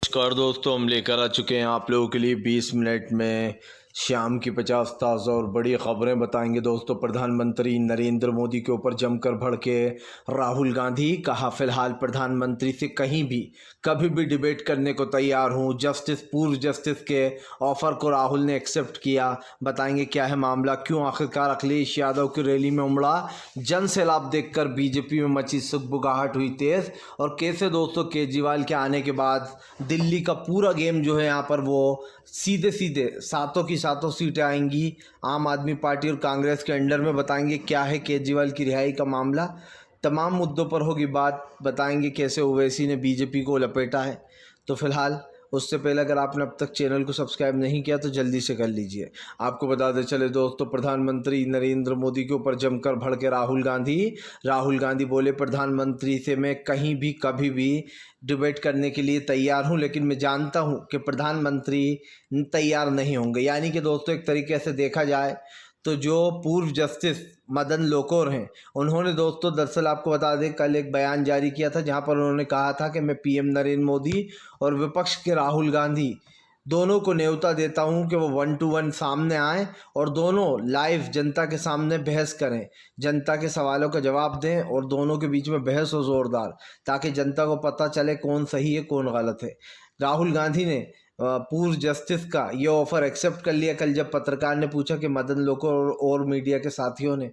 नमस्कार दोस्तों, हम लेकर आ चुके हैं आप लोगों के लिए 20 मिनट में शाम की 50 ताज़ा और बड़ी ख़बरें बताएंगे। दोस्तों, प्रधानमंत्री नरेंद्र मोदी के ऊपर जमकर भड़के राहुल गांधी। कहा, फिलहाल प्रधानमंत्री से कहीं भी कभी भी डिबेट करने को तैयार हूं। पूर्व जस्टिस के ऑफ़र को राहुल ने एक्सेप्ट किया। बताएंगे क्या है मामला, क्यों आखिरकार अखिलेश यादव की रैली में उमड़ा जन सैलाब देखकर बीजेपी में मची सुगबुगाहट हुई तेज़, और कैसे दोस्तों केजरीवाल के आने के बाद दिल्ली का पूरा गेम जो है यहाँ पर वो सीधे सीधे सातों की सातों सीटें आएंगी आम आदमी पार्टी और कांग्रेस के अंडर में। बताएंगे क्या है केजरीवाल की रिहाई का मामला, तमाम मुद्दों पर होगी बात। बताएंगे कैसे ओवैसी ने बीजेपी को लपेटा है। तो फिलहाल उससे पहले अगर आपने अब तक चैनल को सब्सक्राइब नहीं किया तो जल्दी से कर लीजिए। आपको बताते चले दोस्तों, प्रधानमंत्री नरेंद्र मोदी के ऊपर जमकर भड़के राहुल गांधी बोले, प्रधानमंत्री से मैं कहीं भी कभी भी डिबेट करने के लिए तैयार हूं, लेकिन मैं जानता हूं कि प्रधानमंत्री तैयार नहीं होंगे। यानी कि दोस्तों एक तरीके से देखा जाए तो जो पूर्व जस्टिस मदन लोकुर हैं, उन्होंने दोस्तों दरअसल आपको बता दें कल एक बयान जारी किया था, जहां पर उन्होंने कहा था कि मैं पीएम नरेंद्र मोदी और विपक्ष के राहुल गांधी दोनों को न्योता देता हूं कि वो 1 to 1 सामने आएं और दोनों लाइव जनता के सामने बहस करें, जनता के सवालों का जवाब दें और दोनों के बीच में बहस हो ज़ोरदार, ताकि जनता को पता चले कौन सही है कौन गलत है। राहुल गांधी ने पूर्व जस्टिस का ये ऑफ़र एक्सेप्ट कर लिया। कल जब पत्रकार ने पूछा कि मदन लोकुर और मीडिया के साथियों ने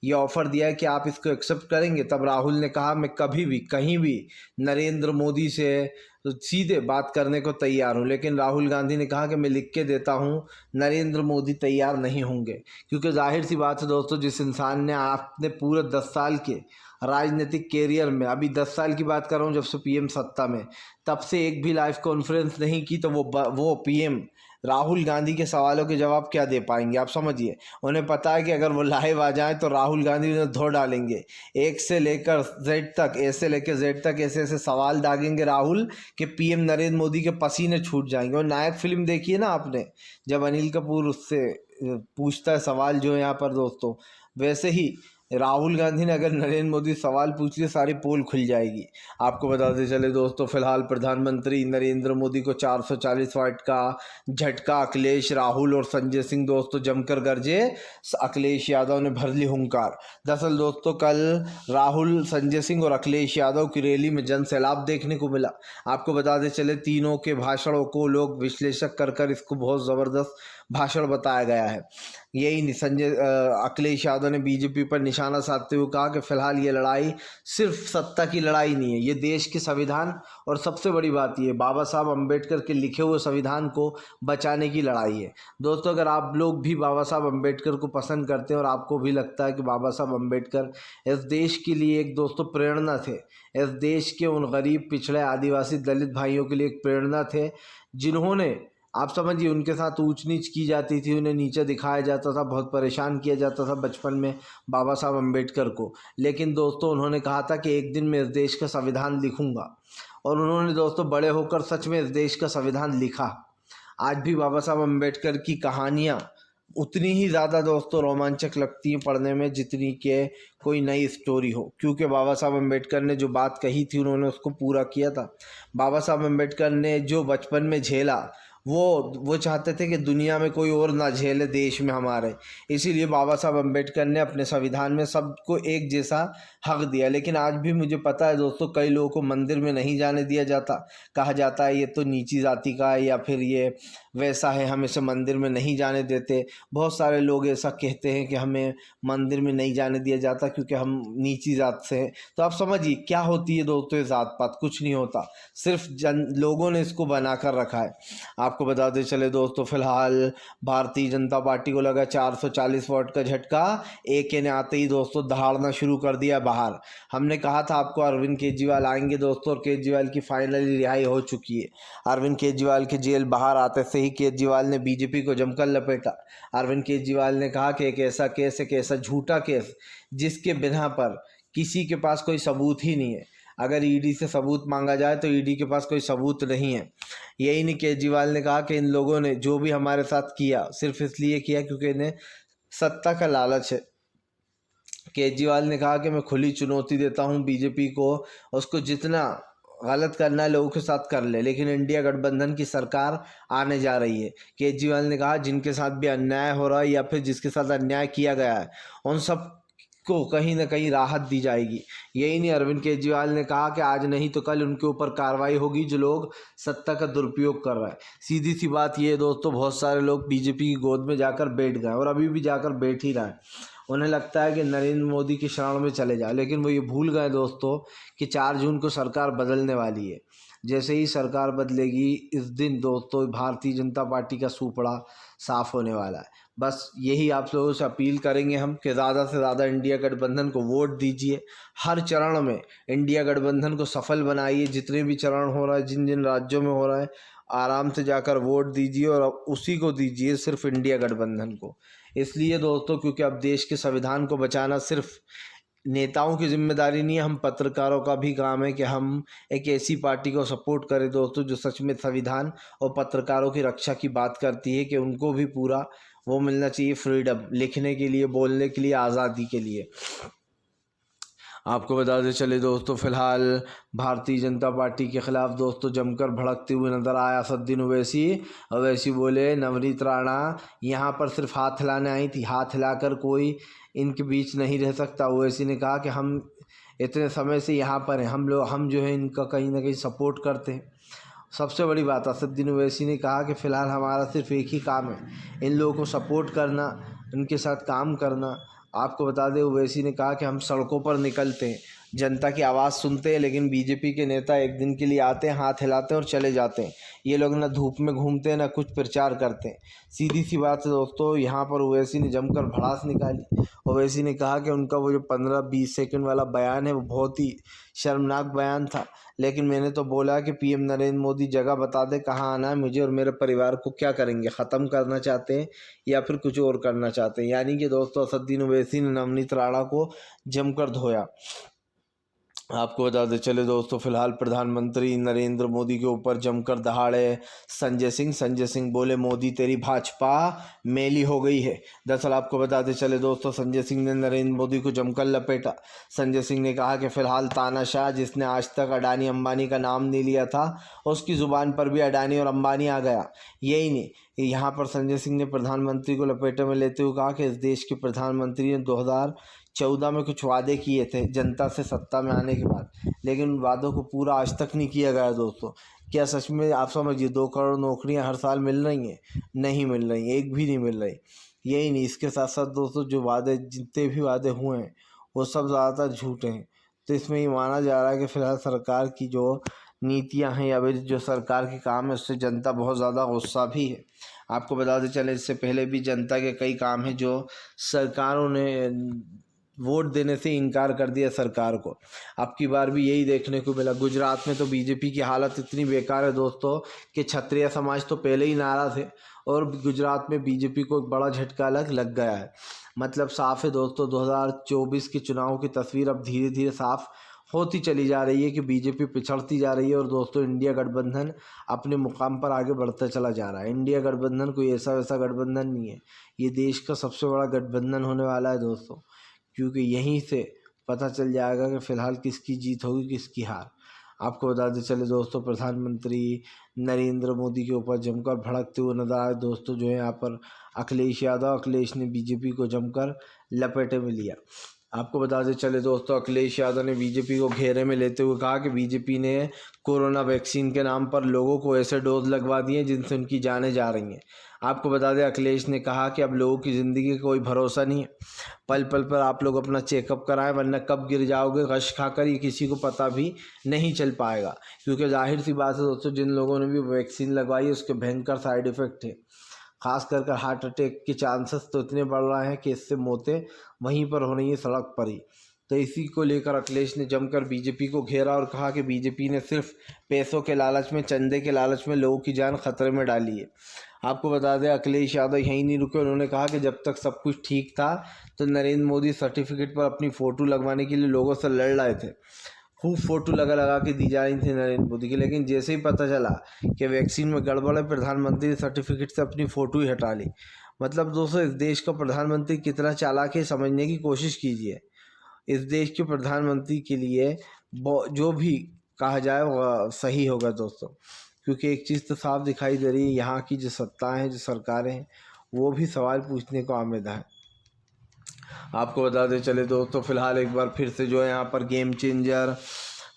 ये ऑफ़र दिया है कि आप इसको एक्सेप्ट करेंगे, तब राहुल ने कहा, मैं कभी भी कहीं भी नरेंद्र मोदी से सीधे बात करने को तैयार हूँ। लेकिन राहुल गांधी ने कहा कि मैं लिख के देता हूँ, नरेंद्र मोदी तैयार नहीं होंगे। क्योंकि जाहिर सी बात है दोस्तों, जिस इंसान ने आपने पूरे 10 साल के राजनीतिक कैरियर में, अभी 10 साल की बात कर रहा हूँ जब से पीएम सत्ता में, तब से एक भी लाइव कॉन्फ्रेंस नहीं की, तो वो पीएम राहुल गांधी के सवालों के जवाब क्या दे पाएंगे। आप समझिए, उन्हें पता है कि अगर वो लाइव आ जाएं तो राहुल गांधी उन्हें धो डालेंगे। एक से लेकर जेड तक, ए से लेकर जेड तक ऐसे ऐसे सवाल दागेंगे राहुल कि पीएम नरेंद्र मोदी के पसीने छूट जाएंगे। और नायक फिल्म देखी है ना आपने, जब अनिल कपूर उससे पूछता है सवाल जो है यहाँ पर दोस्तों, वैसे ही राहुल गांधी ने अगर नरेंद्र मोदी सवाल पूछ लिए, सारी पोल खुल जाएगी। आपको बताते चले दोस्तों, फिलहाल प्रधानमंत्री नरेंद्र मोदी को 440 वाट का झटका। अखिलेश, राहुल और संजय सिंह दोस्तों जमकर गरजे। अखिलेश यादव ने भर ली हुंकार। दरअसल दोस्तों कल राहुल, संजय सिंह और अखिलेश यादव की रैली में जन सैलाब देखने को मिला। आपको बताते चले तीनों के भाषणों को लोग विश्लेषक कर इसको बहुत ज़बरदस्त भाषण बताया गया है। यही अखिलेश यादव ने बीजेपी पर निशाना साधते हुए कहा कि फिलहाल ये लड़ाई सिर्फ सत्ता की लड़ाई नहीं है, ये देश के संविधान और सबसे बड़ी बात ये बाबा साहब अम्बेडकर के लिखे हुए संविधान को बचाने की लड़ाई है। दोस्तों, अगर आप लोग भी बाबा साहब अम्बेडकर को पसंद करते हैं और आपको भी लगता है कि बाबा साहब अम्बेडकर इस देश के लिए एक दोस्तों प्रेरणा थे, इस देश के उन गरीब, पिछड़े, आदिवासी, दलित भाइयों के लिए एक प्रेरणा थे, जिन्होंने, आप समझिए, उनके साथ ऊंच नीच की जाती थी, उन्हें नीचे दिखाया जाता था, बहुत परेशान किया जाता था बचपन में बाबा साहब अम्बेडकर को। लेकिन दोस्तों उन्होंने कहा था कि एक दिन मैं इस देश का संविधान लिखूंगा, और उन्होंने दोस्तों बड़े होकर सच में इस देश का संविधान लिखा। आज भी बाबा साहब अम्बेडकर की कहानियाँ उतनी ही ज़्यादा दोस्तों रोमांचक लगती हैं पढ़ने में जितनी कि कोई नई स्टोरी हो, क्योंकि बाबा साहब अम्बेडकर ने जो बात कही थी उन्होंने उसको पूरा किया था। बाबा साहब अम्बेडकर ने जो बचपन में झेला, वो चाहते थे कि दुनिया में कोई और ना झेले देश में हमारे। इसीलिए बाबा साहब अम्बेडकर ने अपने संविधान में सबको एक जैसा हक दिया। लेकिन आज भी मुझे पता है दोस्तों, कई लोगों को मंदिर में नहीं जाने दिया जाता। कहा जाता है ये तो नीची जाति का है, या फिर ये वैसा है, हम इसे मंदिर में नहीं जाने देते। बहुत सारे लोग ऐसा कहते हैं कि हमें मंदिर में नहीं जाने दिया जाता क्योंकि हम नीची जात से हैं। तो आप समझिए क्या होती है दोस्तों ये जात पात, कुछ नहीं होता, सिर्फ लोगों ने इसको बना कर रखा है। आपको बताते चले दोस्तों, फिलहाल भारतीय जनता पार्टी को लगा 440 वोट का झटका। एके ने आते ही दोस्तों दहाड़ना शुरू कर दिया बाहर। हमने कहा था आपको अरविंद केजरीवाल आएंगे दोस्तों, और केजरीवाल की फाइनली रिहाई हो चुकी है। अरविंद केजरीवाल के जेल बाहर आते से ही केजरीवाल ने बीजेपी को जमकर लपेटा। अरविंद केजरीवाल ने कहा कि एक ऐसा केस, एक ऐसा झूठा केस जिसके बिना पर किसी के पास कोई सबूत ही नहीं है। अगर ईडी से सबूत मांगा जाए तो ईडी के पास कोई सबूत नहीं है। यही नहीं, केजरीवाल ने कहा कि इन लोगों ने जो भी हमारे साथ किया सिर्फ इसलिए किया क्योंकि इन्हें सत्ता का लालच है। केजरीवाल ने कहा कि मैं खुली चुनौती देता हूं बीजेपी को, उसको जितना गलत करना है लोगों के साथ कर ले, लेकिन इंडिया गठबंधन की सरकार आने जा रही है। केजरीवाल ने कहा जिनके साथ भी अन्याय हो रहा है या फिर जिसके साथ अन्याय किया गया है उन सब को कहीं ना कहीं राहत दी जाएगी। यही नहीं, अरविंद केजरीवाल ने कहा कि आज नहीं तो कल उनके ऊपर कार्रवाई होगी जो लोग सत्ता का दुरुपयोग कर रहे हैं। सीधी सी बात ये है दोस्तों, बहुत सारे लोग बीजेपी की गोद में जाकर बैठ गए और अभी भी जाकर बैठ ही रहे हैं। उन्हें लगता है कि नरेंद्र मोदी की शरण में चले जाए, लेकिन वो ये भूल गए दोस्तों कि 4 जून को सरकार बदलने वाली है। जैसे ही सरकार बदलेगी इस दिन दोस्तों भारतीय जनता पार्टी का सूपड़ा साफ होने वाला है। बस यही आप लोगों से अपील करेंगे हम कि ज़्यादा से ज़्यादा इंडिया गठबंधन को वोट दीजिए। हर चरण में इंडिया गठबंधन को सफल बनाइए। जितने भी चरण हो रहा है, जिन जिन राज्यों में हो रहा है, आराम से जाकर वोट दीजिए और उसी को दीजिए, सिर्फ इंडिया गठबंधन को। इसलिए दोस्तों क्योंकि अब देश के संविधान को बचाना सिर्फ नेताओं की जिम्मेदारी नहीं है, हम पत्रकारों का भी काम है कि हम एक ऐसी पार्टी को सपोर्ट करें दोस्तों जो सच में संविधान और पत्रकारों की रक्षा की बात करती है, कि उनको भी पूरा वो मिलना चाहिए फ्रीडम, लिखने के लिए, बोलने के लिए, आज़ादी के लिए। आपको बताते चले दोस्तों, फिलहाल भारतीय जनता पार्टी के खिलाफ दोस्तों जमकर भड़कते हुए नजर आया असदुद्दीन ओवैसी। ओवैसी बोले नवनीत राणा यहाँ पर सिर्फ हाथ हिलाने आई थी, हाथ हिलाकर कोई इनके बीच नहीं रह सकता। ओवैसी ने कहा कि हम इतने समय से यहाँ पर हैं, हम जो है इनका कहीं ना कहीं सपोर्ट करते हैं। सबसे बड़ी बात, असदुद्दीन ओवैसी ने कहा कि फ़िलहाल हमारा सिर्फ एक ही काम है, इन लोगों को सपोर्ट करना, इनके साथ काम करना। आपको बता दें ओवैसी ने कहा कि हम सड़कों पर निकलते हैं, जनता की आवाज़ सुनते हैं, लेकिन बीजेपी के नेता एक दिन के लिए आते हैं, हाथ हिलाते हैं और चले जाते हैं। ये लोग ना धूप में घूमते हैं ना कुछ प्रचार करते हैं। सीधी सी बात है दोस्तों, यहाँ पर ओवैसी ने जमकर भड़ास निकाली। ओवैसी ने कहा कि उनका वो जो 15-20 सेकंड वाला बयान है वो बहुत ही शर्मनाक बयान था, लेकिन मैंने तो बोला कि पीएम नरेंद्र मोदी जगह बता दे कहाँ आना है, मुझे और मेरे परिवार को क्या करेंगे, ख़त्म करना चाहते हैं या फिर कुछ और करना चाहते हैं। यानी कि दोस्तों असदुद्दीन ओवैसी ने नवनीत राणा को जमकर धोया। आपको बताते चले दोस्तों, फिलहाल प्रधानमंत्री नरेंद्र मोदी के ऊपर जमकर दहाड़े संजय सिंह बोले मोदी तेरी भाजपा मेली हो गई है। दरअसल आपको बताते चले दोस्तों, संजय सिंह ने नरेंद्र मोदी को जमकर लपेटा। संजय सिंह ने कहा कि फिलहाल तानाशाह जिसने आज तक अडानी अंबानी का नाम नहीं लिया था, उसकी ज़ुबान पर भी अडानी और अंबानी आ गया। यही नहीं, यहाँ पर संजय सिंह ने प्रधानमंत्री को लपेटे में लेते हुए कहा कि इस देश के प्रधानमंत्री ने 2014 में कुछ वादे किए थे जनता से सत्ता में आने के बाद, लेकिन उन वादों को पूरा आज तक नहीं किया गया दोस्तों। क्या सच में आप समझिए 2 करोड़ नौकरियां हर साल मिल रही हैं? नहीं मिल रही, एक भी नहीं मिल रही। यही नहीं, इसके साथ साथ दोस्तों जो वादे, जितने भी वादे हुए हैं वो सब ज़्यादातर झूठे हैं। तो इसमें ये माना जा रहा है कि फ़िलहाल सरकार की जो नीतियाँ हैं या फिर जो सरकार के काम है उससे जनता बहुत ज़्यादा गुस्सा भी है। आपको बताते चले इससे पहले भी जनता के कई काम हैं जो सरकारों ने वोट देने से इनकार कर दिया सरकार को। अब की बार भी यही देखने को मिला। गुजरात में तो बीजेपी की हालत इतनी बेकार है दोस्तों कि क्षत्रिय समाज तो पहले ही नाराज़ है और गुजरात में बीजेपी को एक बड़ा झटका लग गया है। मतलब साफ है दोस्तों, 2024 के चुनाव की तस्वीर अब धीरे धीरे साफ होती चली जा रही है कि बीजेपी पिछड़ती जा रही है और दोस्तों इंडिया गठबंधन अपने मुकाम पर आगे बढ़ता चला जा रहा है। इंडिया गठबंधन कोई ऐसा वैसा गठबंधन नहीं है, ये देश का सबसे बड़ा गठबंधन होने वाला है दोस्तों, क्योंकि यहीं से पता चल जाएगा कि फ़िलहाल किसकी जीत होगी किसकी हार। आपको बताते चले दोस्तों, प्रधानमंत्री नरेंद्र मोदी के ऊपर जमकर भड़कते हुए नजर आए दोस्तों जो है यहाँ पर अखिलेश यादव। अखिलेश ने बीजेपी को जमकर लपेटे में लिया। आपको बताते चले दोस्तों, अखिलेश यादव ने बीजेपी को घेरे में लेते हुए कहा कि बीजेपी ने कोरोना वैक्सीन के नाम पर लोगों को ऐसे डोज लगवा दिए जिनसे उनकी जानें जा रही हैं। आपको बता दें अखिलेश ने कहा कि अब लोगों की ज़िंदगी का कोई भरोसा नहीं है, पल पल पर आप लोग अपना चेकअप कराएं, वरना कब गिर जाओगे गश खाकर ये किसी को पता भी नहीं चल पाएगा। क्योंकि जाहिर सी बात है दोस्तों, जिन लोगों ने भी वैक्सीन लगवाई उसके भयंकर साइड इफ़ेक्ट थे, खास कर हार्ट अटैक के चांसेस तो इतने बढ़ रहे हैं कि इससे मौतें वहीं पर हो रही हैं, सड़क पर ही। तो इसी को लेकर अखिलेश ने जमकर बीजेपी को घेरा और कहा कि बीजेपी ने सिर्फ पैसों के लालच में, चंदे के लालच में लोगों की जान खतरे में डाली है। आपको बता दें अखिलेश यादव यहीं नहीं रुके, उन्होंने कहा कि जब तक सब कुछ ठीक था तो नरेंद्र मोदी सर्टिफिकेट पर अपनी फ़ोटो लगवाने के लिए लोगों से लड़ रहे थे, खूब फ़ोटो लगा के दी जा रही थी नरेंद्र मोदी की। लेकिन जैसे ही पता चला कि वैक्सीन में गड़बड़ है, प्रधानमंत्री सर्टिफिकेट से अपनी फ़ोटो ही हटा ली। मतलब दोस्तों इस देश का प्रधानमंत्री कितना चालाक है समझने की कोशिश कीजिए। इस देश के प्रधानमंत्री के लिए जो भी कहा जाए वो सही होगा दोस्तों, क्योंकि एक चीज़ तो साफ दिखाई दे रही है, यहाँ की जो सत्ताएं हैं, जो सरकारें हैं, वो भी सवाल पूछने को आमेदा है। आपको बताते चले दोस्तों, फिलहाल एक बार फिर से जो है यहाँ पर गेम चेंजर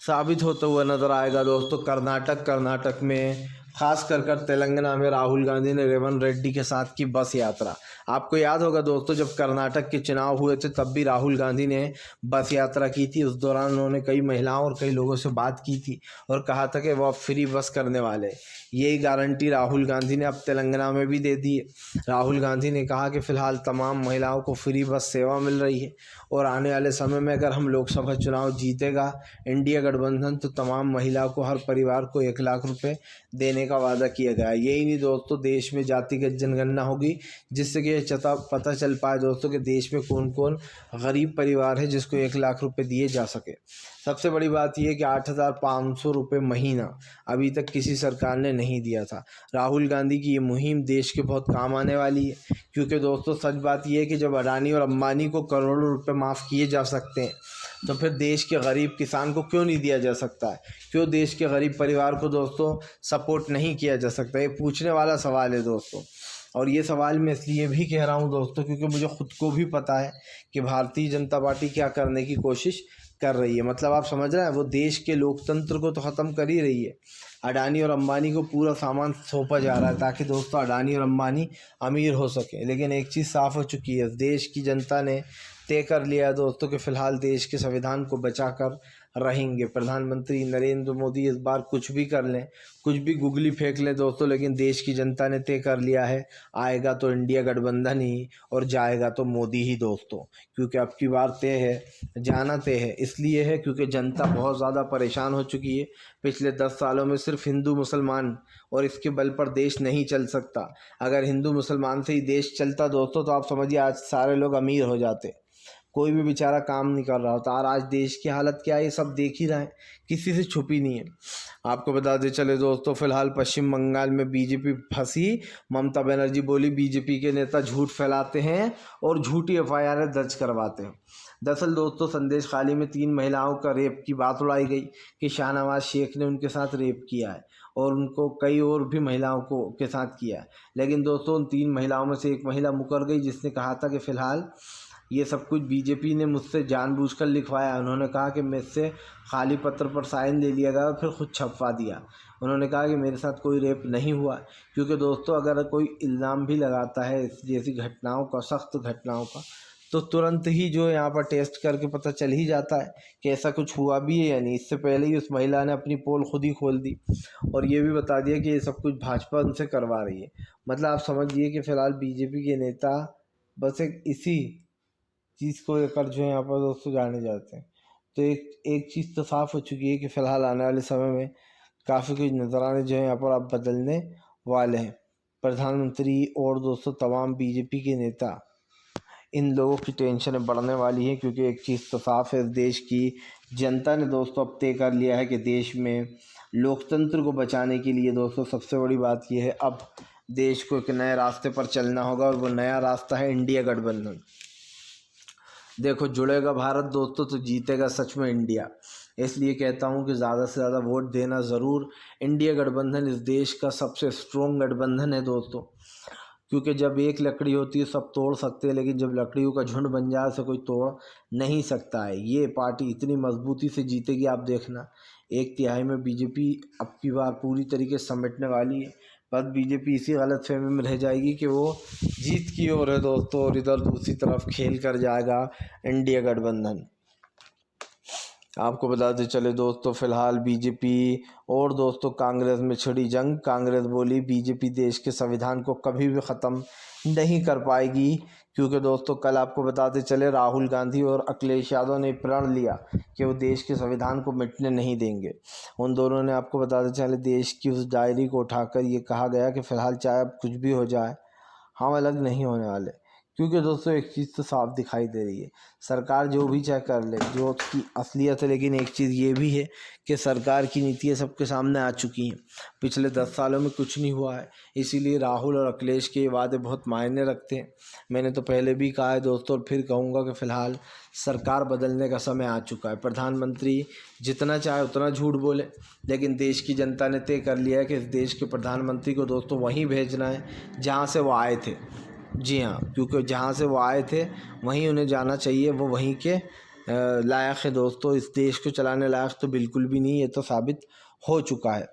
साबित होता हुआ नजर आएगा दोस्तों कर्नाटक में, खास कर तेलंगाना में राहुल गांधी ने रेवंत रेड्डी के साथ की बस यात्रा। आपको याद होगा दोस्तों, जब कर्नाटक के चुनाव हुए थे तब भी राहुल गांधी ने बस यात्रा की थी। उस दौरान उन्होंने कई महिलाओं और कई लोगों से बात की थी और कहा था कि वो अब फ्री बस करने वाले। यही गारंटी राहुल गांधी ने अब तेलंगाना में भी दे दी है। राहुल गांधी ने कहा कि फ़िलहाल तमाम महिलाओं को फ्री बस सेवा मिल रही है और आने वाले समय में अगर हम लोकसभा चुनाव जीतेगा इंडिया गठबंधन, तो तमाम महिलाओं को, हर परिवार को 1 लाख रुपए देने का वादा किया गया। यही नहीं दोस्तों, देश में जातिगत जनगणना होगी जिससे कि पता चल पाए दोस्तों कि देश में कौन कौन गरीब परिवार है जिसको 1 लाख रुपए दिए जा सके। सबसे बड़ी बात यह है कि 8,500 रुपये महीना अभी तक किसी सरकार ने नहीं दिया था। राहुल गांधी की ये मुहिम देश के बहुत काम आने वाली है, क्योंकि दोस्तों सच बात यह है कि जब अडानी और अंबानी को करोड़ों रुपए माफ़ किए जा सकते हैं, तो फिर देश के गरीब किसान को क्यों नहीं दिया जा सकता है? क्यों देश के गरीब परिवार को दोस्तों सपोर्ट नहीं किया जा सकता? ये पूछने वाला सवाल है दोस्तों। और ये सवाल मैं इसलिए भी कह रहा हूँ दोस्तों, क्योंकि मुझे ख़ुद को भी पता है कि भारतीय जनता पार्टी क्या करने की कोशिश कर रही है। मतलब आप समझ रहे हैं, वो देश के लोकतंत्र को तो ख़त्म कर ही रही है। अडानी और अंबानी को पूरा सामान सौंपा जा रहा है ताकि दोस्तों अडानी और अंबानी अमीर हो सके। लेकिन एक चीज़ साफ़ हो चुकी है, देश की जनता ने तय कर लिया है दोस्तों कि फ़िलहाल देश के संविधान को बचाकर रहेंगे। प्रधानमंत्री नरेंद्र मोदी इस बार कुछ भी कर लें, कुछ भी गुगली फेंक लें दोस्तों, लेकिन देश की जनता ने तय कर लिया है, आएगा तो इंडिया गठबंधन ही और जाएगा तो मोदी ही दोस्तों। क्योंकि अब की बार तय है, जाना तय है। इसलिए है क्योंकि जनता बहुत ज़्यादा परेशान हो चुकी है। पिछले 10 सालों में सिर्फ हिंदू मुसलमान और इसके बल पर देश नहीं चल सकता। अगर हिंदू मुसलमान से ही देश चलता दोस्तों, तो आप समझिए आज सारे लोग अमीर हो जाते। कोई भी बेचारा काम नहीं कर रहा होता। और आज देश की हालत क्या है ये सब देख ही रहे हैं, किसी से छुपी नहीं है। आपको बताते चले दोस्तों, फिलहाल पश्चिम बंगाल में बीजेपी फंसी। ममता बनर्जी बोली बीजेपी के नेता झूठ फैलाते हैं और झूठी एफआईआर दर्ज करवाते हैं। दरअसल दोस्तों, संदेश खाली में 3 महिलाओं का रेप की बात उड़ाई गई कि शाहनवाज शेख ने उनके साथ रेप किया है और उनको कई और भी महिलाओं को के साथ किया है। लेकिन दोस्तों उन 3 महिलाओं में से एक महिला मुकर गई, जिसने कहा था कि फ़िलहाल ये सब कुछ बीजेपी ने मुझसे जानबूझकर लिखवाया। उन्होंने कहा कि मुझसे खाली पत्र पर साइन ले लिया गया और फिर खुद छपवा दिया। उन्होंने कहा कि मेरे साथ कोई रेप नहीं हुआ। क्योंकि दोस्तों अगर कोई इल्ज़ाम भी लगाता है इस जैसी घटनाओं का, सख्त घटनाओं का, तो तुरंत ही जो यहाँ पर टेस्ट करके पता चल ही जाता है कि ऐसा कुछ हुआ भी है या नहीं। इससे पहले ही उस महिला ने अपनी पोल खुद ही खोल दी और ये भी बता दिया कि ये सब कुछ भाजपा उनसे करवा रही है। मतलब आप समझिए कि फ़िलहाल बीजेपी के नेता बस एक इसी चीज़ को लेकर जो है यहाँ पर दोस्तों जाने जाते हैं। तो एक चीज़ तो साफ़ हो चुकी है कि फ़िलहाल आने वाले समय में काफ़ी कुछ नजराने जो है यहाँ पर आप बदलने वाले हैं। प्रधानमंत्री और दोस्तों तमाम बीजेपी के नेता, इन लोगों की टेंशन बढ़ने वाली है, क्योंकि एक चीज़ तो साफ़ है, देश की जनता ने दोस्तों अब तय कर लिया है कि देश में लोकतंत्र को बचाने के लिए दोस्तों सबसे बड़ी बात यह है, अब देश को एक नए रास्ते पर चलना होगा और वो नया रास्ता है इंडिया गठबंधन। देखो, जुड़ेगा भारत दोस्तों तो जीतेगा सच में इंडिया। इसलिए कहता हूँ कि ज़्यादा से ज़्यादा वोट देना ज़रूर। इंडिया गठबंधन इस देश का सबसे स्ट्रॉन्ग गठबंधन है दोस्तों, क्योंकि जब एक लकड़ी होती है सब तोड़ सकते हैं, लेकिन जब लकड़ियों का झुंड बन जाए तो कोई तोड़ नहीं सकता है। ये पार्टी इतनी मजबूती से जीतेगी, आप देखना। 1/3 में बीजेपी अब की बार पूरी तरीके से समेटने वाली है। बस बीजेपी इसी गलतफहमी में रह जाएगी कि वो जीत की ओर है दोस्तों, और इधर दूसरी तरफ खेल कर जाएगा इंडिया गठबंधन। आपको बताते चले दोस्तों, फिलहाल बीजेपी और दोस्तों कांग्रेस में छिड़ी जंग। कांग्रेस बोली बीजेपी देश के संविधान को कभी भी ख़त्म नहीं कर पाएगी, क्योंकि दोस्तों कल आपको बताते चले राहुल गांधी और अखिलेश यादव ने प्रण लिया कि वो देश के संविधान को मिटने नहीं देंगे। उन दोनों ने, आपको बताते चले, देश की उस डायरी को उठाकर ये कहा गया कि फ़िलहाल चाहे अब कुछ भी हो जाए, हम अलग नहीं होने वाले। क्योंकि दोस्तों एक चीज़ तो साफ दिखाई दे रही है, सरकार जो भी चाहे कर ले, जो उसकी असलियत है। लेकिन एक चीज़ ये भी है कि सरकार की नीतियाँ सबके सामने आ चुकी हैं। पिछले 10 सालों में कुछ नहीं हुआ है, इसीलिए राहुल और अखिलेश के वादे बहुत मायने रखते हैं। मैंने तो पहले भी कहा है दोस्तों, और फिर कहूँगा कि फ़िलहाल सरकार बदलने का समय आ चुका है। प्रधानमंत्री जितना चाहे उतना झूठ बोले, लेकिन देश की जनता ने तय कर लिया है कि इस देश के प्रधानमंत्री को दोस्तों वहीं भेजना है जहाँ से वो आए थे। जी हाँ, क्योंकि जहाँ से वो आए थे वहीं उन्हें जाना चाहिए, वो वहीं के लायक है दोस्तों। इस देश को चलाने लायक तो बिल्कुल भी नहीं, ये तो साबित हो चुका है।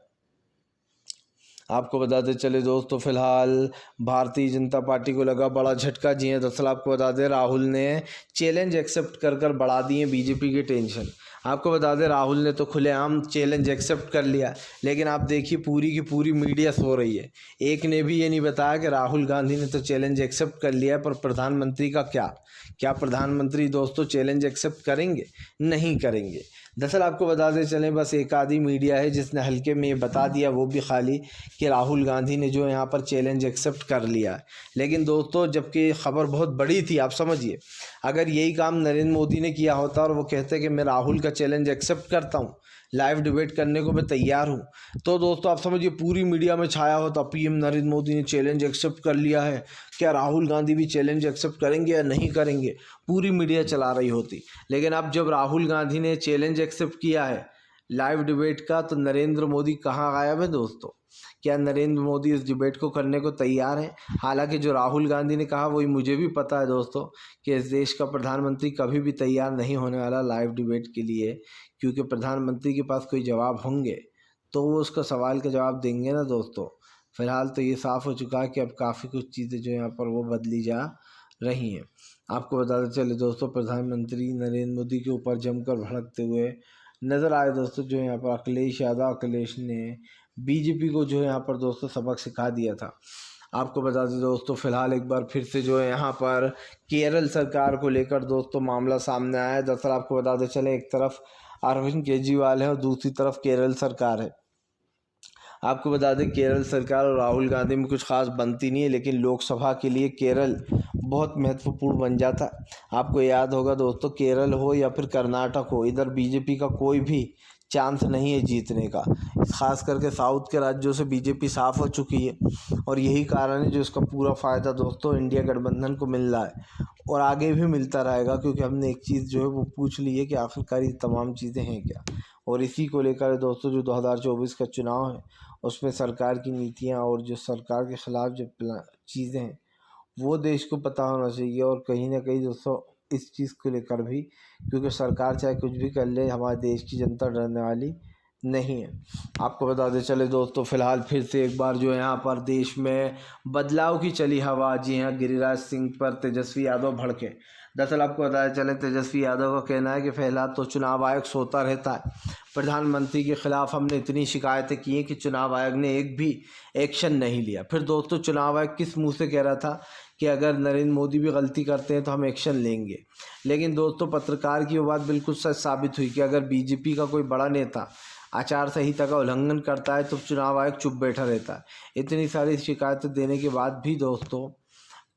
आपको बताते चले दोस्तों, फिलहाल भारतीय जनता पार्टी को लगा बड़ा झटका। जी हाँ, दरअसल आपको बता दें, राहुल ने चैलेंज एक्सेप्ट कर बढ़ा दिए बीजेपी की टेंशन। आपको बता दें, राहुल ने तो खुलेआम चैलेंज एक्सेप्ट कर लिया, लेकिन आप देखिए पूरी की पूरी मीडिया सो रही है। एक ने भी ये नहीं बताया कि राहुल गांधी ने तो चैलेंज एक्सेप्ट कर लिया, पर प्रधानमंत्री का क्या प्रधानमंत्री दोस्तों चैलेंज एक्सेप्ट करेंगे? नहीं करेंगे। दरअसल आपको बताते चलें, बस एक आधी मीडिया है जिसने हल्के में ये बता दिया, वो भी खाली, कि राहुल गांधी ने जो यहाँ पर चैलेंज एक्सेप्ट कर लिया। लेकिन दोस्तों जबकि खबर बहुत बड़ी थी, आप समझिए, अगर यही काम नरेंद्र मोदी ने किया होता और वो कहते कि मैं राहुल का चैलेंज एक्सेप्ट करता हूँ, लाइव डिबेट करने को मैं तैयार हूँ, तो दोस्तों आप समझिए पूरी मीडिया में छाया होता, पीएम नरेंद्र मोदी ने चैलेंज एक्सेप्ट कर लिया है, क्या राहुल गांधी भी चैलेंज एक्सेप्ट करेंगे या नहीं करेंगे, पूरी मीडिया चला रही होती। लेकिन अब जब राहुल गांधी ने चैलेंज एक्सेप्ट किया है लाइव डिबेट का, तो नरेंद्र मोदी कहाँ गायब है दोस्तों? क्या नरेंद्र मोदी इस डिबेट को करने को तैयार हैं? हालांकि जो राहुल गांधी ने कहा वही मुझे भी पता है दोस्तों, कि इस देश का प्रधानमंत्री कभी भी तैयार नहीं होने वाला लाइव डिबेट के लिए, क्योंकि प्रधानमंत्री के पास कोई जवाब होंगे तो वो उसका सवाल का जवाब देंगे ना दोस्तों। फिलहाल तो ये साफ़ हो चुका है कि अब काफ़ी कुछ चीज़ें जो यहाँ पर वो बदली जा रही हैं। आपको बताते चले दोस्तों, प्रधानमंत्री नरेंद्र मोदी के ऊपर जमकर भड़कते हुए नज़र आए दोस्तों, जो यहाँ पर अखिलेश यादव। अखिलेश ने बीजेपी को जो यहाँ पर दोस्तों सबक सिखा दिया था। आपको बता दें दोस्तों, फिलहाल एक बार फिर से जो है यहाँ पर केरल सरकार को लेकर दोस्तों मामला सामने आया है। दरअसल आपको बताते चले, एक तरफ अरविंद केजरीवाल है और दूसरी तरफ केरल सरकार है। आपको बता दें, केरल सरकार और राहुल गांधी में कुछ खास बनती नहीं है, लेकिन लोकसभा के लिए केरल बहुत महत्वपूर्ण बन जाता है। आपको याद होगा दोस्तों, केरल हो या फिर कर्नाटक हो, इधर बीजेपी का कोई भी चांस नहीं है जीतने का। खास करके साउथ के राज्यों से बीजेपी साफ हो चुकी है, और यही कारण है जो इसका पूरा फ़ायदा दोस्तों इंडिया गठबंधन को मिल रहा है, और आगे भी मिलता रहेगा, क्योंकि हमने एक चीज़ जो है वो पूछ ली है कि आखिरकार ये तमाम चीज़ें हैं क्या। और इसी को लेकर दोस्तों जो 2024 का चुनाव है, उसमें सरकार की नीतियाँ और जो सरकार के ख़िलाफ़ जो चीज़ें हैं वो देश को पता होना चाहिए। और कहीं ना कहीं दोस्तों इस चीज़ को लेकर भी, क्योंकि सरकार चाहे कुछ भी कर ले, हमारे देश की जनता डरने वाली नहीं है। आपको बताते चले दोस्तों, फिलहाल फिर से एक बार जो है यहाँ पर देश में बदलाव की चली हवा। जी हाँ, गिरिराज सिंह पर तेजस्वी यादव भड़के। दरअसल आपको बताया चले, तेजस्वी यादव का कहना है कि फिलहाल तो चुनाव आयोग सोता रहता है, प्रधानमंत्री के खिलाफ हमने इतनी शिकायतें की हैं कि चुनाव आयोग ने एक भी एक्शन नहीं लिया। फिर दोस्तों चुनाव आयोग किस मुंह से कह रहा था कि अगर नरेंद्र मोदी भी गलती करते हैं तो हम एक्शन लेंगे। लेकिन दोस्तों पत्रकार की वो बात बिल्कुल सच साबित हुई कि अगर बीजेपी का कोई बड़ा नेता आचार संहिता का उल्लंघन करता है तो चुनाव आयोग चुप बैठा रहता है। इतनी सारी शिकायतें देने के बाद भी दोस्तों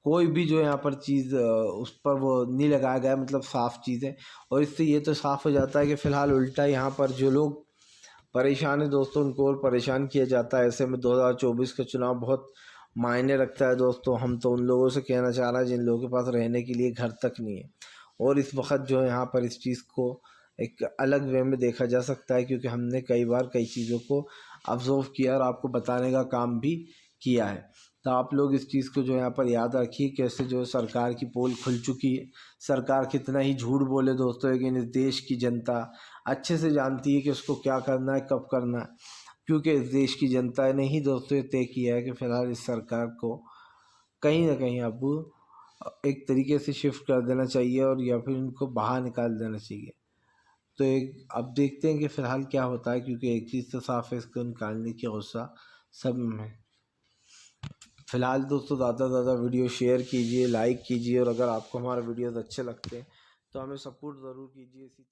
कोई भी जो यहाँ पर चीज़ उस पर वो नहीं लगाया गया, मतलब साफ़ चीज़ें। और इससे ये तो साफ़ हो जाता है कि फ़िलहाल उल्टा यहाँ पर जो लोग परेशान है दोस्तों, उनको और परेशान किया जाता है। ऐसे में 2024 का चुनाव बहुत मायने रखता है दोस्तों। हम तो उन लोगों से कहना चाह रहे हैं जिन लोगों के पास रहने के लिए घर तक नहीं है, और इस वक्त जो है यहाँ पर इस चीज़ को एक अलग वे में देखा जा सकता है, क्योंकि हमने कई बार कई चीज़ों को ऑब्जर्व किया और आपको बताने का काम भी किया है। तो आप लोग इस चीज़ को जो यहाँ पर याद रखिए, कैसे जो सरकार की पोल खुल चुकी है। सरकार कितना ही झूठ बोले दोस्तों, लेकिन इस देश की जनता अच्छे से जानती है कि उसको क्या करना है, कब करना है, क्योंकि इस देश की जनता ने ही दोस्तों ये तय किया है कि फ़िलहाल इस सरकार को कहीं ना कहीं अब एक तरीके से शिफ्ट कर देना चाहिए, और या फिर इनको बाहर निकाल देना चाहिए। तो एक अब देखते हैं कि फ़िलहाल क्या होता है, क्योंकि एक चीज़ तो साफ़ है, इसको निकालने की गुस्सा सब में। फ़िलहाल दोस्तों ज़्यादा से ज़्यादा वीडियो शेयर कीजिए, लाइक कीजिए, और अगर आपको हमारे वीडियोज़ अच्छे लगते हैं तो हमें सपोर्ट ज़रूर कीजिए। इसी